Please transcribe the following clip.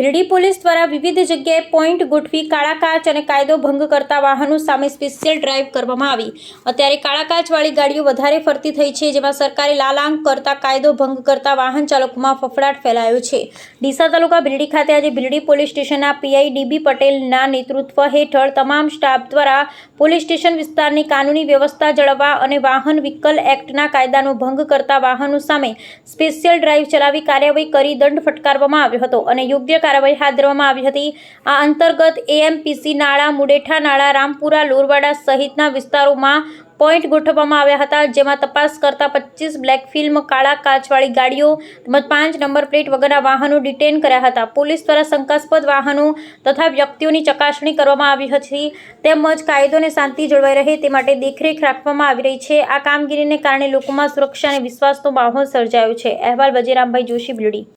Bhildi police દ્વારા વિવિધ જગ્યાએ પોઈન્ટ ગોઠવી કાળા કાચ અને કાયદો ભંગ કરતા વાહનો સામે સ્પેશિયલ ડ્રાઈવ કરવામાં આવી। અત્યારે કાળા કાચવાળી ગાડીઓ વધારે ફરતી થઈ છે, જેમાં સરકારે લાલાંક કરતા કાયદો ભંગ કરતા વાહન ચાલકોમાં ફફડાટ ફેલાયો છે। ડીસા તાલુકા ભીલડી ખાતે આજે ભીલડી પોલીસ સ્ટેશનના પીઆઈ ડીબી પટેલના નેતૃત્વ હેઠળ તમામ સ્ટાફ દ્વારા પોલીસ સ્ટેશન વિસ્તારની કાનૂની વ્યવસ્થા જાળવવા અને વાહન વ્હીકલ એક્ટના કાયદાનો ભંગ કરતા વાહનો સામે સ્પેશિયલ ડ્રાઈવ ચલાવી કાર્યવાહી કરી દંડ ફટકારવામાં આવ્યો હતો અને યોગ્ય કાર્યવાહી હાથ ધરવામાં આવી હતી। આ અંતર્ગત એએમપીસી નાળા, મુડેઠા નાળા, રામપુરા, લોરવાડા સહિતના વિસ્તારોમાં પોઈન્ટ ગોઠવવામાં આવ્યા હતા, જેમાં તપાસ કરતા 25 બ્લેક ફિલ્મ કાળા કાચવાળી ગાડીઓ તેમજ 5 નંબર પ્લેટ વગરના વાહનો ડિટેન કર્યા હતા। પોલીસ દ્વારા શંકાસ્પદ વાહનો તથા વ્યક્તિઓની ચકાસણી કરવામાં આવી હતી, તેમજ કાયદો અને શાંતિ જળવાઈ રહે તે માટે દેખરેખ રાખવામાં આવી રહી છે। આ કામગીરીને કારણે લોકોમાં સુરક્ષા અને વિશ્વાસનો માહોલ સર્જાયો છે। અહેવાલ બજેરામભાઈ જોશી, ભીલડી।